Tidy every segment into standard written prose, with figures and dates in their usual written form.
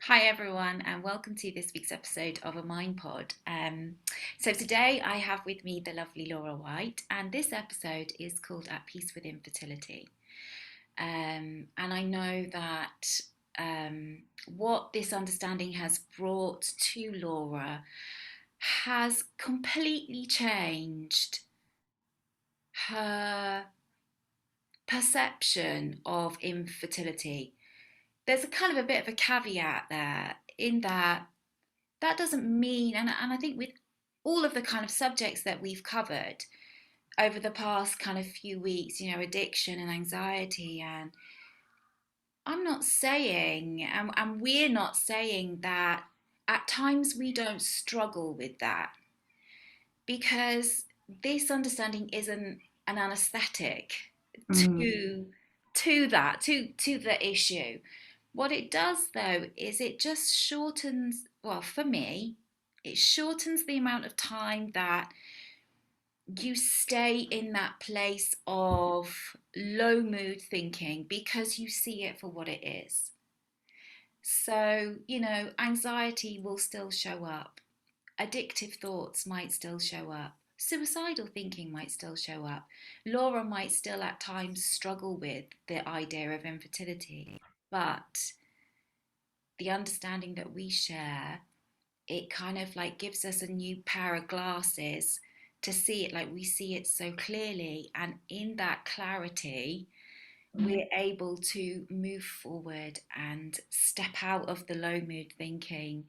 Hi everyone, and welcome to this week's episode of a Mind Pod. So today I have with me the lovely Laura White, and this episode is called "At Peace with Infertility." And I know that what this understanding has brought to Laura has completely changed her perception of infertility. There's a kind of a bit of a caveat there in that doesn't mean, and I think with all of the kind of subjects that we've covered over the past kind of few weeks, addiction and anxiety, and I'm not saying, and we're not saying that at times we don't struggle with that because this understanding isn't an anesthetic Mm, to to the issue. What it does though is it just shortens, well, for me, it shortens the amount of time that you stay in that place of low mood thinking because you see it for what it is. So, anxiety will still show up, addictive thoughts might still show up, suicidal thinking might still show up. Laura might still at times struggle with the idea of infertility, but the understanding that we share, it kind of like gives us a new pair of glasses to see it like we see it so clearly. And in that clarity, we're able to move forward and step out of the low mood thinking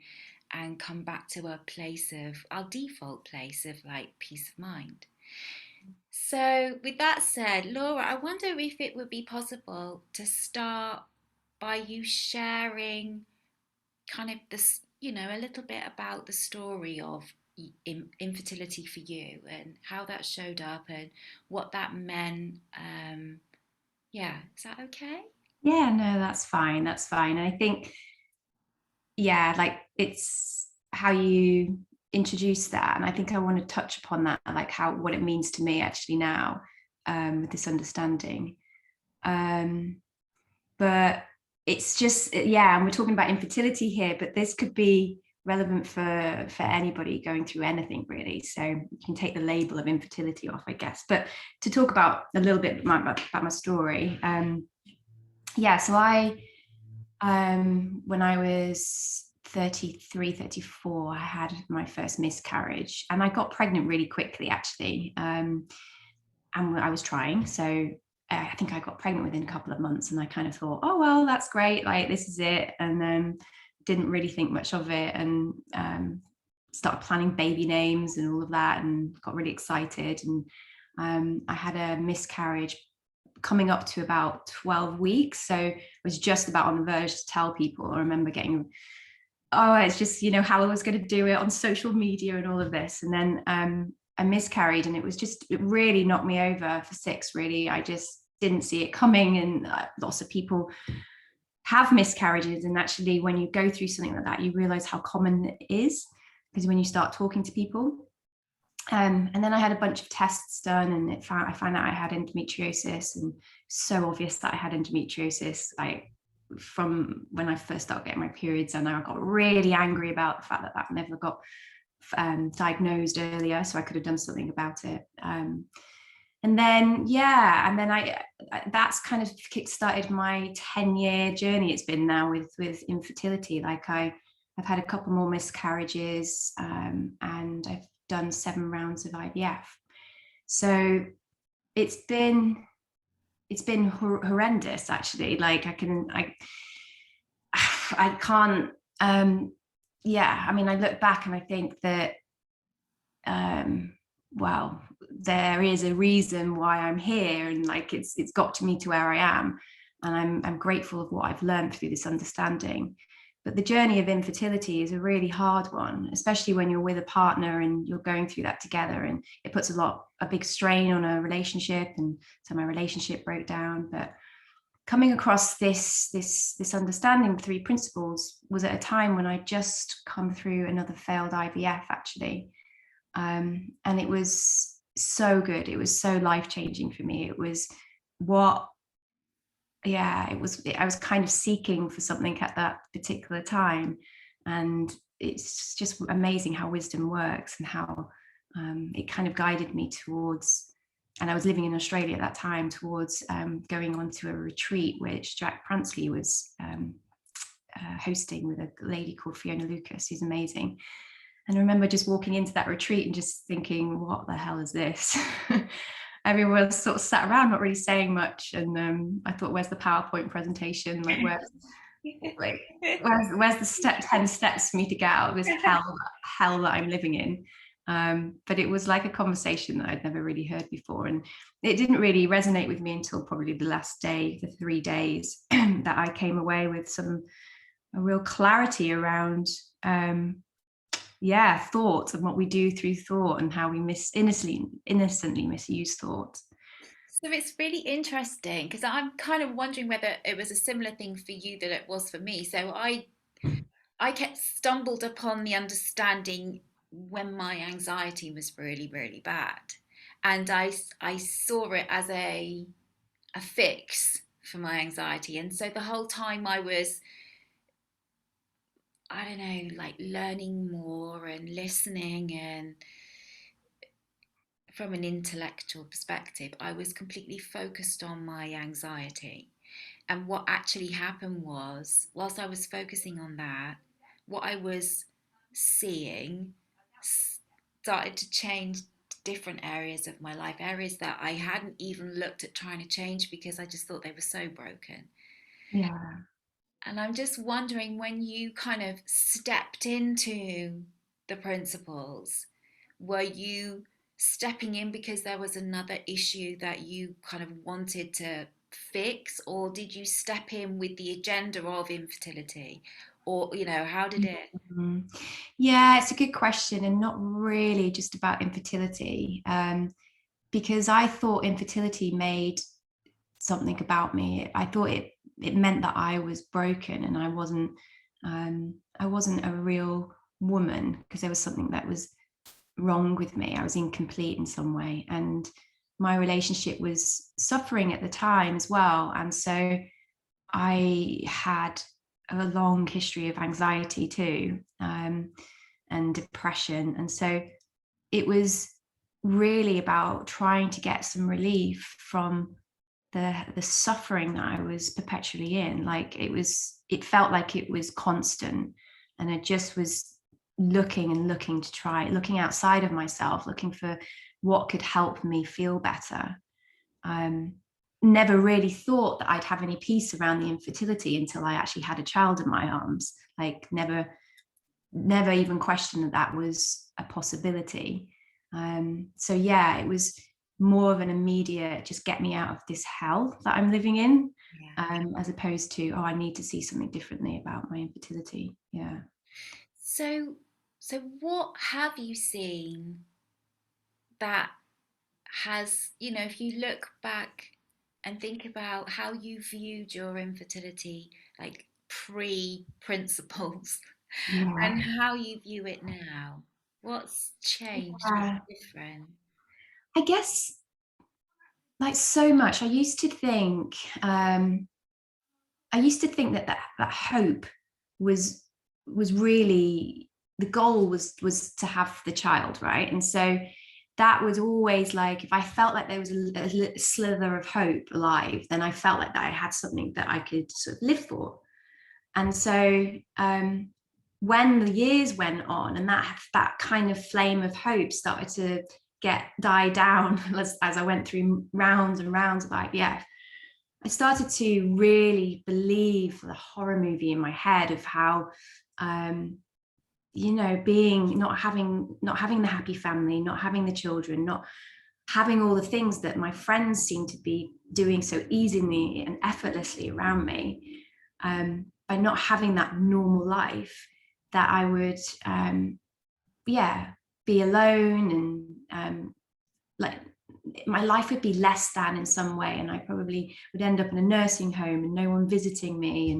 and come back to a place of our default place of like peace of mind. So, with that said, Laura, I wonder if it would be possible to start by you sharing kind of this, a little bit about the story of infertility for you and how that showed up and what that meant. Yeah, is that okay? yeah, no, that's fine. That's fine. And I think, yeah, like it's how you introduce that. And I think I want to touch upon that, like what it means to me actually now, with this understanding. Um, but it's just, yeah, and we're talking about infertility here, but this could be relevant for anybody going through anything really. So you can take the label of infertility off, I guess. But to talk about a little bit about my story, yeah, so when I was 33, 34, I had my first miscarriage and I got pregnant really quickly, actually. And I was trying. So I think I got pregnant within a couple of months and I kind of thought, oh, well, that's great. Like, this is it. And then didn't really think much of it and started planning baby names and all of that and got really excited. And I had a miscarriage coming up to about 12 weeks. So I was just about on the verge to tell people. I remember getting, oh, it's just, how I was going to do it on social media and all of this. And then I miscarried and it really knocked me over for six, really. I just didn't see it coming. And lots of people have miscarriages. And actually, when you go through something like that, you realize how common it is because when you start talking to people, and then I had a bunch of tests done, and I found out I had endometriosis, and so obvious that I had endometriosis. Like from when I first started getting my periods, and I got really angry about the fact that that never got diagnosed earlier, so I could have done something about it. And then yeah, and then that's kind of kick-started my 10-year journey. It's been now with infertility. Like I've had a couple more miscarriages, and I've done 7 rounds of IVF. So it's been horrendous, actually. Like I can't. Yeah, I mean, I look back and I think that well, there is a reason why I'm here, and like it's got to me to where I am, and I'm grateful of what I've learned through this understanding. But the journey of infertility is a really hard one, especially when you're with a partner and you're going through that together, and it puts a big strain on a relationship. And so my relationship broke down. But coming across this understanding of three principles was at a time when I just come through another failed IVF, actually. And it was so good. It was so life changing for me. It was what yeah, I was kind of seeking for something at that particular time. And it's just amazing how wisdom works, and how it kind of guided me towards, and I was living in Australia at that time, towards going on to a retreat which Jack Pransley was hosting with a lady called Fiona Lucas, who's amazing. And I remember just walking into that retreat and just thinking, what the hell is this? Everyone sort of sat around, not really saying much. And I thought, where's the PowerPoint presentation? Like where's the 10 steps for me to get out of this hell that I'm living in? But it was like a conversation that I'd never really heard before. And it didn't really resonate with me until probably the last day, the 3 days, that I came away with a real clarity around thought, and what we do through thought, and how we innocently misuse thought. So it's really interesting because I'm kind of wondering whether it was a similar thing for you that it was for me. So I kept stumbled upon the understanding when my anxiety was really, really bad. And I saw it as a fix for my anxiety. And so the whole time I was, I don't know, like learning more and listening, and from an intellectual perspective, I was completely focused on my anxiety. And what actually happened was, whilst I was focusing on that, what I was seeing started to change different areas of my life, areas that I hadn't even looked at trying to change because I just thought they were so broken. Yeah. And I'm just wondering, when you kind of stepped into the principles, were you stepping in because there was another issue that you kind of wanted to fix, or did you step in with the agenda of infertility? Or, how did it? Mhm. Yeah, it's a good question, and not really just about infertility, because I thought infertility made something about me. I thought it meant that I was broken, and I wasn't a real woman, because there was something that was wrong with me. I was incomplete in some way, and my relationship was suffering at the time as well. And so I had a long history of anxiety too, and depression. And so it was really about trying to get some relief from the suffering that I was perpetually in. Like, it felt like it was constant. And I just was looking and looking to try, looking outside of myself, looking for what could help me feel better. um, Never really thought that I'd have any peace around the infertility until I actually had a child in my arms. Like, never even questioned that that was a possibility. So yeah, it was more of an immediate, just get me out of this hell that I'm living in, Yeah. as opposed to, oh, I need to see something differently about my infertility. Yeah. So, so what have you seen that has, if you look back and think about how you viewed your infertility, like pre principles, and Yeah. how you view it now, what's changed? What's Yeah. different? I guess, like, so much. I used to think that hope was really the goal, was to have the child, right? And so that was always like, if I felt like there was a slither of hope alive, then I felt like that I had something that I could sort of live for. And so when the years went on, and that kind of flame of hope started to die down, as I went through rounds and rounds of IVF, I started to really believe the horror movie in my head of how, being, not having the happy family, not having the children, not having all the things that my friends seem to be doing so easily and effortlessly around me, by not having that normal life, that I would, yeah, be alone, and like, my life would be less than in some way, and I probably would end up in a nursing home and no one visiting me.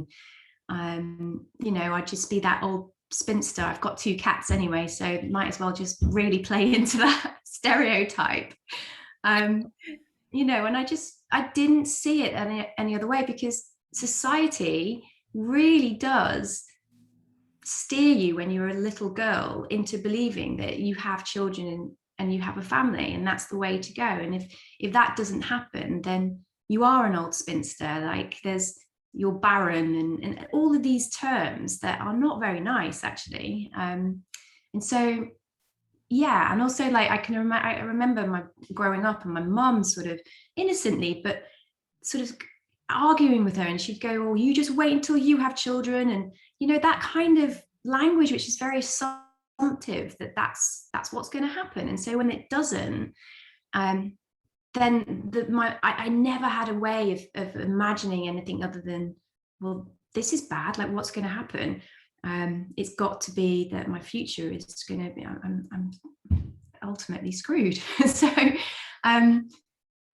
And I'd just be that old spinster. I've got 2 cats anyway, so might as well just really play into that stereotype. And I just I didn't see it any other way, because society really does steer you when you're a little girl into believing that you have children and you have a family, and that's the way to go. And if that doesn't happen, then you are an old spinster. Like, there's, you're barren, and all of these terms that are not very nice, actually. And so, yeah. And also, like, I remember my growing up, and my mum sort of innocently but sort of arguing with her, and she'd go, "Oh, you just wait until you have children," and that kind of language, which is very assumptive, that that's what's going to happen. And so when it doesn't, um then I never had a way of imagining anything other than, well, this is bad, like, what's going to happen? It's got to be that my future is going to be, I'm ultimately screwed. So, and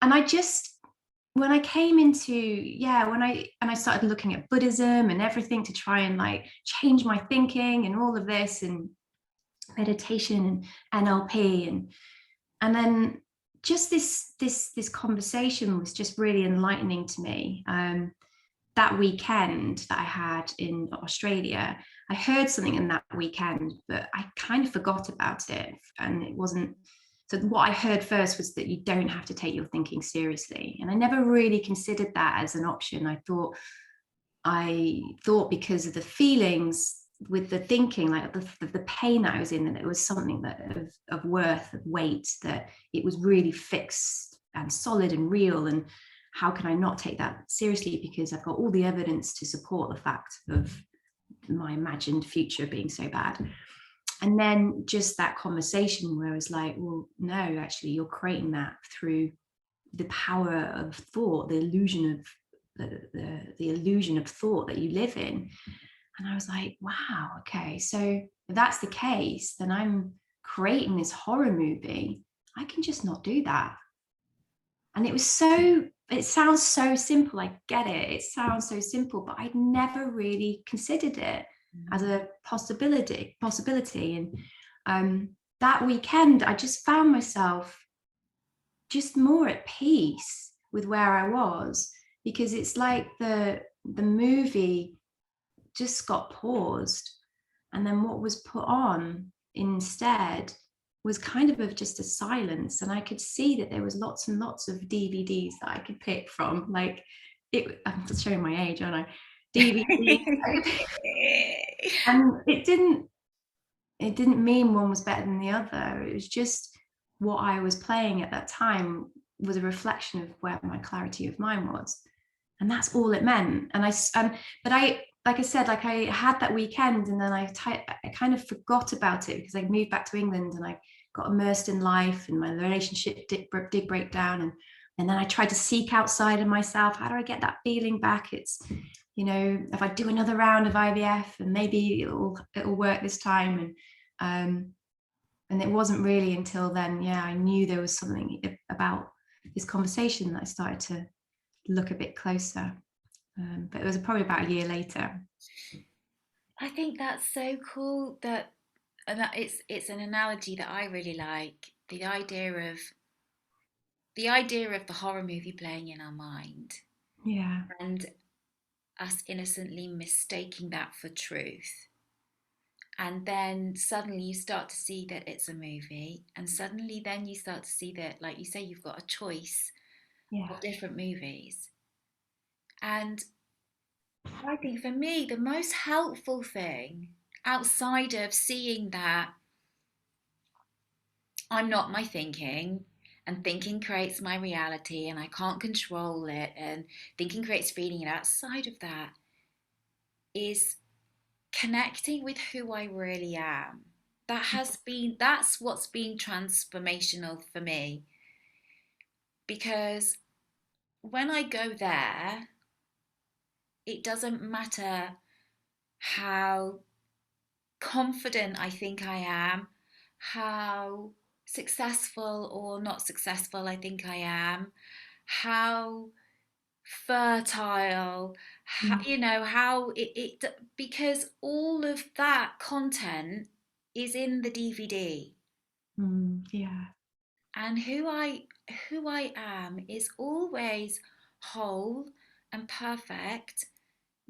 I just, when I came into, yeah, when I started looking at Buddhism and everything to try and, like, change my thinking and all of this, and meditation and NLP, and then just this conversation was just really enlightening to me. That weekend that I had in Australia, I heard something in that weekend, but I kind of forgot about it. And it wasn't, so what I heard first was that you don't have to take your thinking seriously. And I never really considered that as an option. I thought because of the feelings with the thinking, like the pain that I was in, that it was something that of worth, of weight, that it was really fixed and solid and real. And how can I not take that seriously? Because I've got all the evidence to support the fact of my imagined future being so bad. And then just that conversation where I was like, well, no, actually, you're creating that through the power of thought, the illusion of the illusion of thought that you live in. And I was like, wow, okay, so if that's the case, then I'm creating this horror movie. I can just not do that. And it sounds so simple. I get it. It sounds so simple, but I'd never really considered it as a possibility. And that weekend, I just found myself just more at peace with where I was, because it's like the movie just got paused, and then what was put on instead was kind of just a silence. And I could see that there was lots and lots of DVDs that I could pick from. Like, I'm just showing my age, aren't I? DVDs. And it didn't mean one was better than the other. It was just what I was playing at that time was a reflection of where my clarity of mind was, and that's all it meant. And but I, like I said, like, I had that weekend, and then I kind of forgot about it, because I moved back to England and I got immersed in life, and my relationship did break down, and then I tried to seek outside of myself. How do I get that feeling back? It's, if I do another round of IVF, and maybe it'll work this time. And it wasn't really until then, yeah, I knew there was something about this conversation that I started to look a bit closer. But it was probably about a year later. I think that's so cool that, and that it's an analogy that I really like. The idea of the horror movie playing in our mind, Yeah. and us innocently mistaking that for truth. And then suddenly you start to see that it's a movie, and suddenly then you start to see that, like you say, you've got a choice Yeah. of different movies. And I think for me, the most helpful thing outside of seeing that I'm not my thinking, and thinking creates my reality, and I can't control it, and thinking creates feeling, and outside of that is connecting with who I really am. That's what's been transformational for me, because when I go there, it doesn't matter how confident I think I am, how successful or not successful I think I am, how fertile, how, Mm, how because all of that content is in the DVD. yeah. And who who I am is always whole and perfect,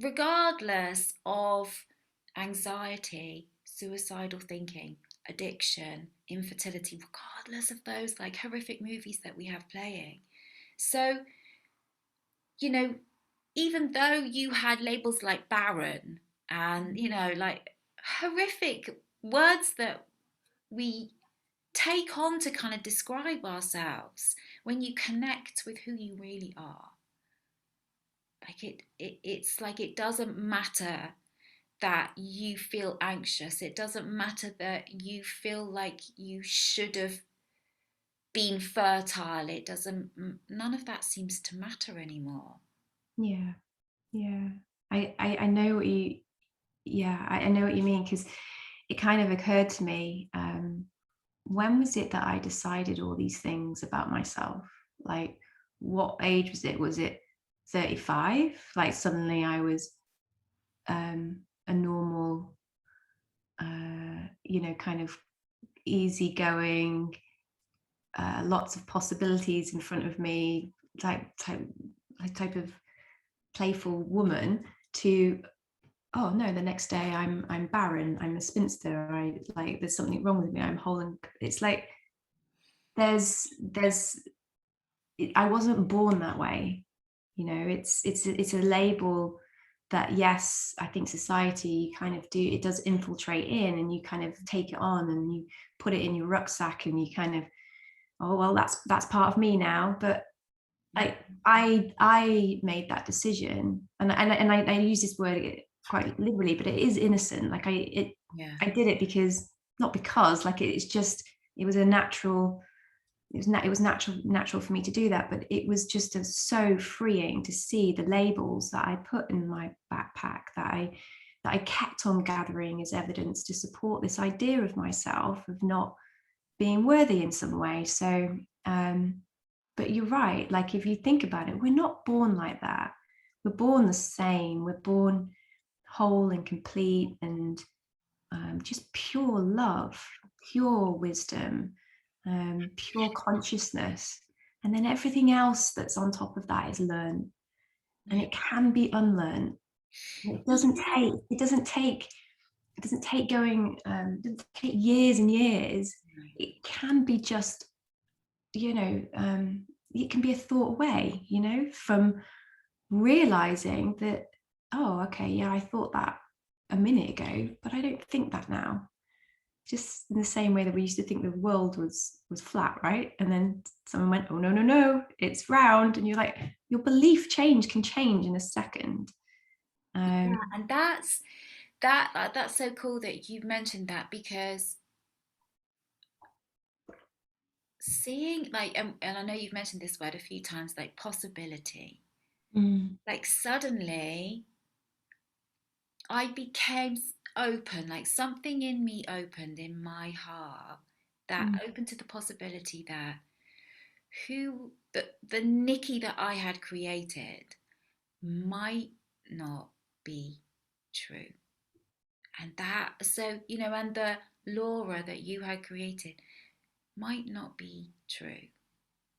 regardless of anxiety, suicidal thinking, addiction, infertility, regardless of those like horrific movies that we have playing. So, you know, even though you had labels like barren and, like horrific words that we take on to kind of describe ourselves, when you connect with who you really are, like it's like it doesn't matter that you feel anxious. It doesn't matter that you feel like you should have been fertile. It doesn't, none of that seems to matter anymore. Yeah, yeah. I know what you, yeah, I know what you mean, because it kind of occurred to me, when was it that I decided all these things about myself? Like, what age was it? Was it 35? Like, suddenly I was a normal, kind of easygoing, lots of possibilities in front of me, type of playful woman, to, oh no, the next day I'm barren, I'm a spinster, I like there's something wrong with me, I'm whole, and it's like there's I wasn't born that way. It's a label that, yes, I think society kind of do, it does infiltrate in, and you kind of take it on and you put it in your rucksack, and you kind of, oh well, that's part of me now. But Mm. I made that decision, and I use this word quite liberally, but it is innocent. Like Yeah. I did it because, not because, like it's just, it was a natural, it was natural for me to do that. But it was just so freeing to see the labels that I put in my backpack, that I kept on gathering as evidence to support this idea of myself, of not being worthy in some way. So, but you're right. Like, if you think about it, we're not born like that. We're born the same. We're born whole and complete, and just pure love, pure wisdom, pure consciousness. And then everything else that's on top of that is learned, and Yeah. it can be unlearned. And Yeah. it doesn't take going, it doesn't take years and years. Right. It can be just, it can be a thought away, from realizing that, oh, okay, yeah, I thought that a minute ago, but I don't think that now. Just in the same way that we used to think the world was flat, right? And then someone went, oh no, no, no, it's round, and you're like, your belief can change in a second. Yeah, um and that's so cool that you've mentioned that, because seeing like, and I know you've mentioned this word a few times, like possibility. mm, Like suddenly I became open, like something in me opened in my heart, that mm, opened to the possibility that the Nikki that I had created might not be true. And that, so, and the Laura that you had created might not be true.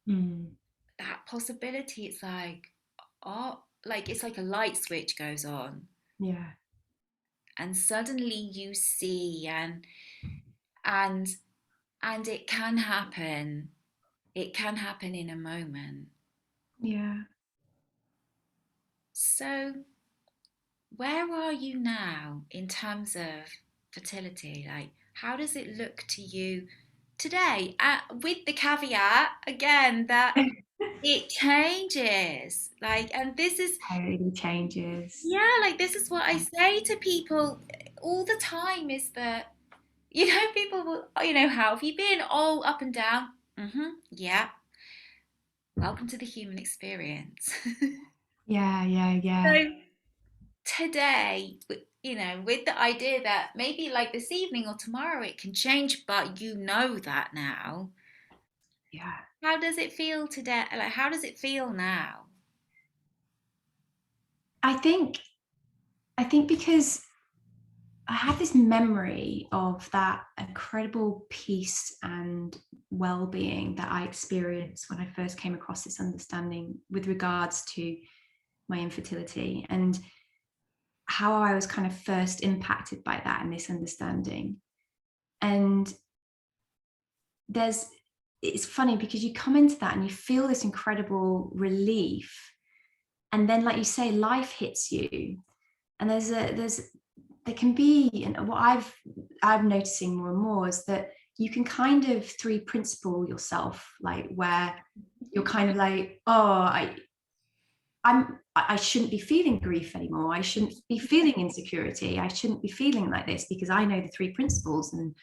mm, That possibility, it's like, oh, like it's like a light switch goes on, yeah, and suddenly you see, and and it can happen. It can happen in a moment. yeah. So, where are you now in terms of fertility? Like, how does it look to you today? With the caveat again that it changes. Like, and this is, Totally changes. yeah, like this is what I say to people all the time, is that, people will, how have you been? Oh, up and down. Yeah. Welcome to the human experience. Yeah, yeah, yeah, So today, with the idea that maybe like this evening or tomorrow it can change, but you know that now. yeah. How does it feel today? Like, how does it feel now? I think I think because I have this memory of that incredible peace and well-being that I experienced when I first came across this understanding with regards to my infertility, and how I was kind of first impacted by that and this understanding. And there's it's funny because you come into that and you feel this incredible relief, and then, like you say, life hits you, and there can be, and what I'm noticing more and more is that you can kind of three principle yourself, like where you're kind of like, oh, I shouldn't be feeling grief anymore. I shouldn't be feeling insecurity. I shouldn't be feeling like this because I know the three principles, and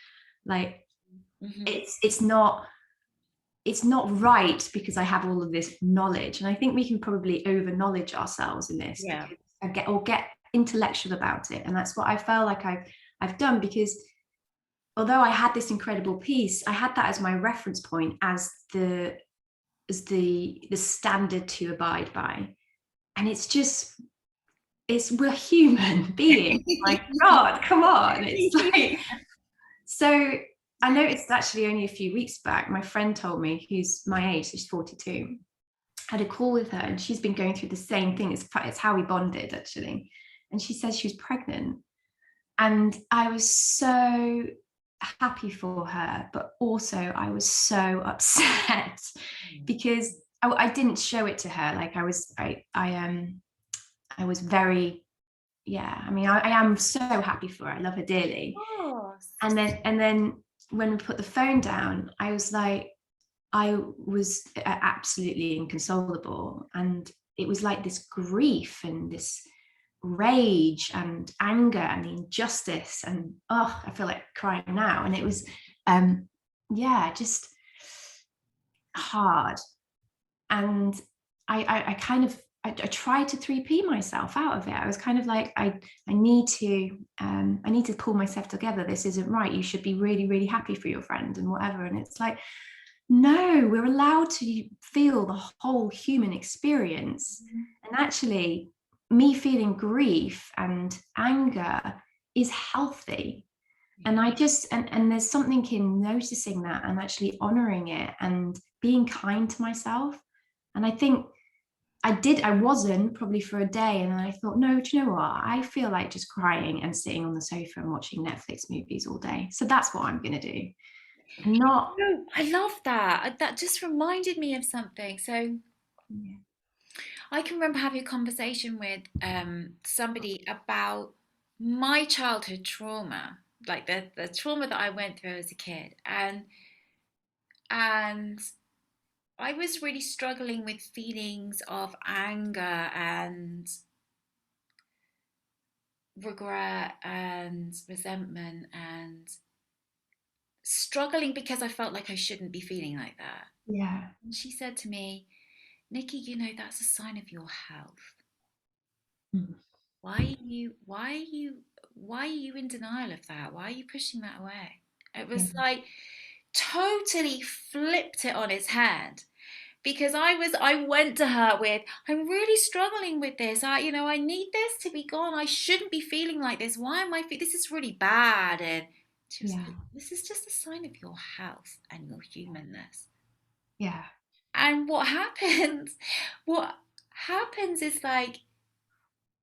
like Mm-hmm. it's not right because I have all of this knowledge. And I think we can probably over knowledge ourselves in this Yeah. because I get intellectual about it. And that's what I felt like I've done, because although I had this incredible piece, I had that as my reference point, as the standard to abide by. And it's we're human beings. My God, come on. It's like, so I noticed actually only a few weeks back, my friend told me, who's my age, she's 42, had a call with her, and she's been going through the same thing. It's how we bonded, actually. And she says she was pregnant. And I was so happy for her, but also I was so upset because I didn't show it to her. Like I was very, yeah, I mean, I am so happy for her. I love her dearly. Of course. And then when we put the phone down, I was like, I was absolutely inconsolable. And it was like this grief and this rage and anger and the injustice. And oh, I feel like crying now. And it was, yeah, just hard. And I kind of, I tried to 3P myself out of it. I was kind of like, I need to pull myself together. This isn't right. You should be really, really happy for your friend and whatever. And it's like, no, we're allowed to feel the whole human experience. And actually, me feeling grief and anger is healthy. And I just, and there's something in noticing that and actually honoring it and being kind to myself. And I think I wasn't probably for a day. And then I thought, no, do you know what? I feel like just crying and sitting on the sofa and watching Netflix movies all day. So that's what I'm going to do. And not, No, I love that. That just reminded me of something. So yeah, I can remember having a conversation with somebody about my childhood trauma, like the trauma that I went through as a kid, and I was really struggling with feelings of anger and regret and resentment and struggling because I felt like I shouldn't be feeling like that. yeah, And she said to me, Nikki, that's a sign of your health. mm, Why are you in denial of that? Why are you pushing that away? It yeah, was like totally flipped it on its head because I went to her with, I'm really struggling with this. I need this to be gone. I shouldn't be feeling like this. Why am I this is really bad? And she was yeah, like, this is just a sign of your health and your humanness. yeah, And what happens is like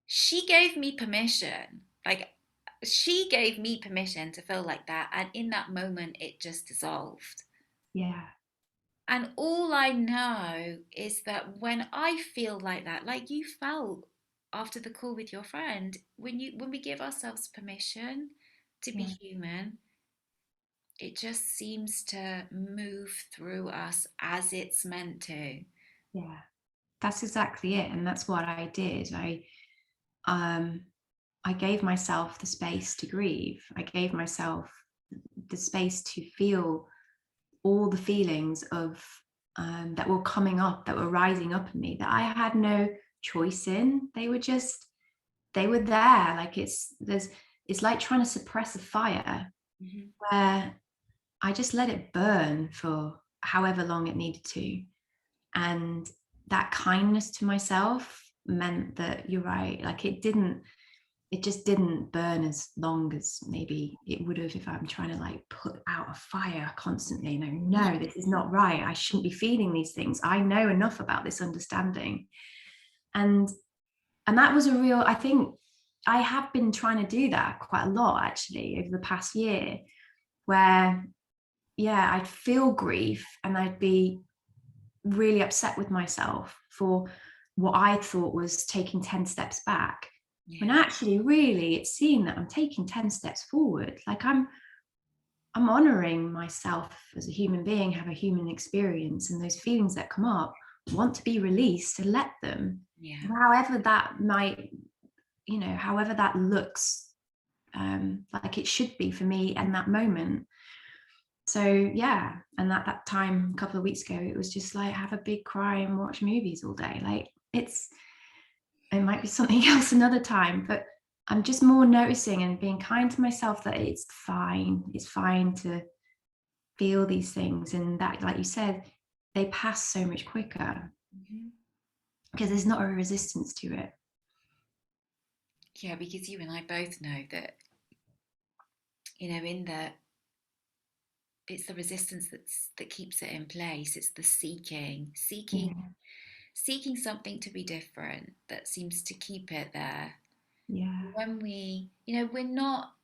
she gave me permission. Like she gave me permission to feel like that. And in that moment, it just dissolved. yeah, And all I know is that when I feel like that, like you felt after the call with your friend, when we give ourselves permission to be yeah, human, it just seems to move through us as it's meant to. yeah. That's exactly it. And that's what I did. Um I gave myself the space to grieve. I gave myself the space to feel all the feelings of that were coming up, that were rising up in me, that I had no choice in. They were there. Like it's like trying to suppress a fire, Mhm. where I just let it burn for however long it needed to. And that kindness to myself meant that, you're right, like it just didn't burn as long as maybe it would have if I'm trying to like put out a fire constantly. No, this is not right. I shouldn't be feeling these things. I know enough about this understanding. And that was a real, I think I have been trying to do that quite a lot actually over the past year, where yeah, I'd feel grief and I'd be really upset with myself for what I thought was taking 10 steps back. When Yeah. actually, really, it's seeing that I'm taking 10 steps forward. Like I'm honoring myself as a human being, have a human experience, and those feelings that come up want to be released, to let them, Yeah. however that might, however that looks, like it should be for me in that moment. So yeah, and at that time a couple of weeks ago, it was just like have a big cry and watch movies all day. Like it might be something else another time, but I'm just more noticing and being kind to myself that it's fine. It's fine to feel these things, and that, like you said, they pass so much quicker Mhm. because there's not a resistance to it. Yeah, because you and I both know that, in the it's the resistance that keeps it in place. It's the Yeah, seeking something to be different that seems to keep it there. yeah, When we're not,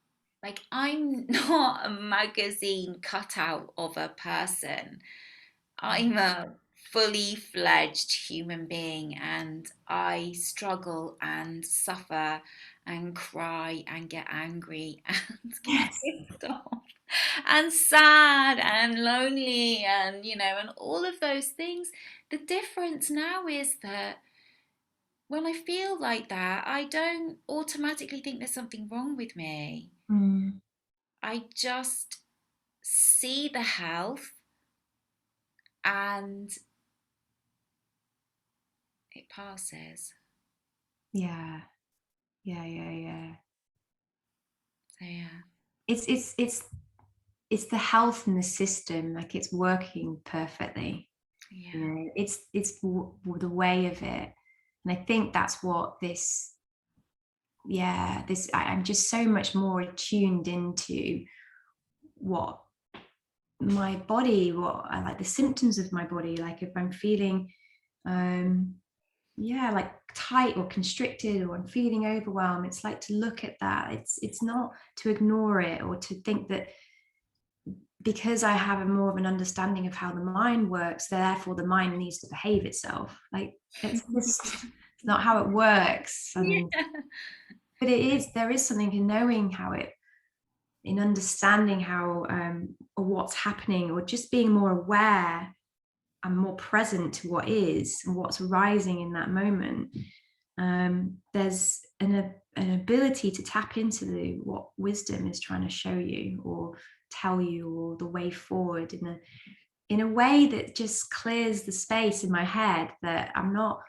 like, I'm not a magazine cutout of a person. I'm yeah. a fully fledged human being, and I struggle and suffer and cry and get angry and get Yes. pissed off and sad and lonely, and and all of those things. The difference now is that when I feel like that, I don't automatically think there's something wrong with me. Mm, I just see the health, and it passes. yeah, yeah. So yeah, It's the health in the system, like it's working perfectly. yeah, It's the way of it, and I think that's what this, yeah, I'm just so much more attuned into what my body, what I like, the symptoms of my body, like if I'm feeling um yeah, like tight or constricted, or I'm feeling overwhelmed, it's like to look at that. It's not to ignore it or to think that because I have a more of an understanding of how the mind works, therefore the mind needs to behave itself. Like it's just it's not how it works. And yeah, but there is something in knowing how it, in understanding how or what's happening, or just being more aware and more present to what is and what's rising in that moment. There's an ability to tap into what wisdom is trying to show you or tell you, or the way forward in a way that just clears the space in my head, that I'm not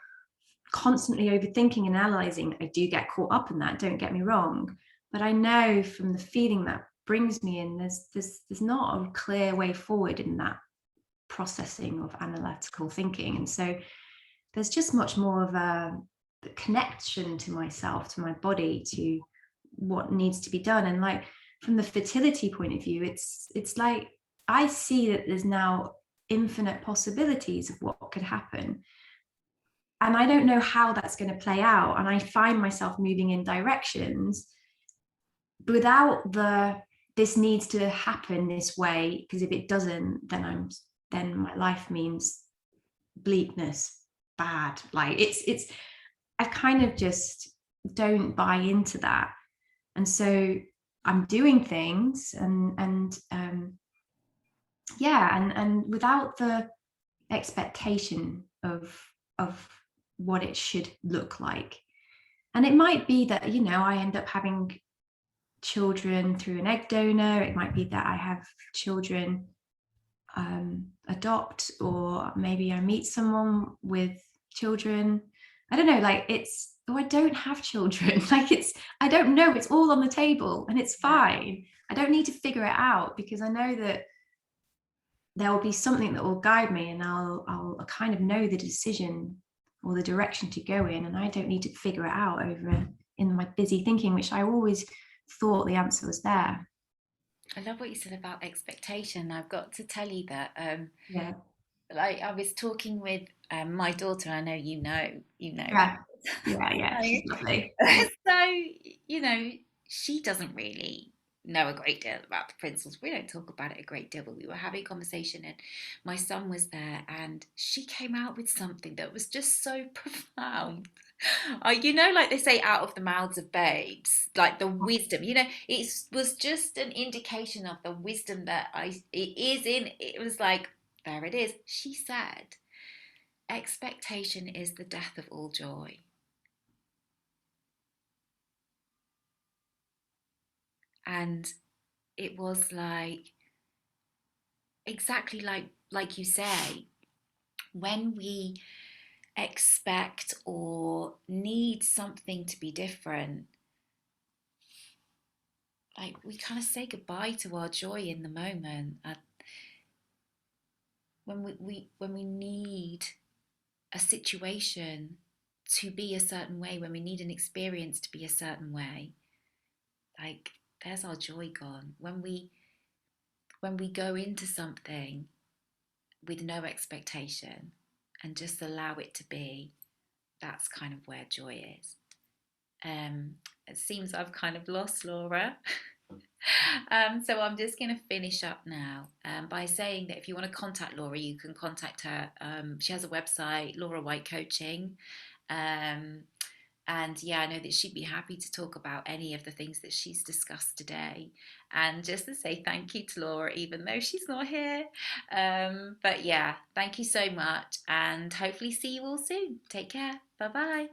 constantly overthinking and analyzing. I do get caught up in that, don't get me wrong, but I know from the feeling that brings me in, there's not a clear way forward in that processing of analytical thinking. And so there's just much more of a connection to myself, to my body, to what needs to be done. And like from the fertility point of view, it's like I see that there's now infinite possibilities of what could happen, and I don't know how that's going to play out, and I find myself moving in directions without this needs to happen this way, because if it doesn't, then my life means bleakness, bad. Like it's I kind of just don't buy into that. And so I'm doing things, and yeah, and without the expectation of what it should look like. And it might be that, I end up having children through an egg donor. It might be that I have children adopt, or maybe I meet someone with children. I don't know, like I don't have children. Like I don't know, it's all on the table and it's yeah, fine. I don't need to figure it out, because I know that there will be something that will guide me, and I'll kind of know the decision or the direction to go in, and I don't need to figure it out over in my busy thinking, which I always thought the answer was there. I love what you said about expectation. I've got to tell you that Yeah. like I was talking with my daughter. I know you know Yeah. her. Yeah. Yeah. She's lovely. So, so you know, she doesn't really know a great deal about the principles. We don't talk about it a great deal, but we were having a conversation, and my son was there, and she came out with something that was just so profound. You know, like they say, out of the mouths of babes, like the wisdom. You know, it was just an indication of the wisdom that it is in. It was like, there it is. She said, expectation is the death of all joy. And it was like, exactly like you say, when we expect or need something to be different, like we kind of say goodbye to our joy in the moment. When we need a situation to be a certain way, when we need an experience to be a certain way, like there's our joy gone. When we go into something with no expectation and just allow it to be, that's kind of where joy is. Um, it seems I've kind of lost Laura. So I'm just going to finish up now by saying that if you want to contact Laura, you can contact her. She has a website, Laura White Coaching. Um, and yeah, I know that she'd be happy to talk about any of the things that she's discussed today. And just to say thank you to Laura, even though she's not here. But yeah, thank you so much. And hopefully see you all soon. Take care. Bye bye.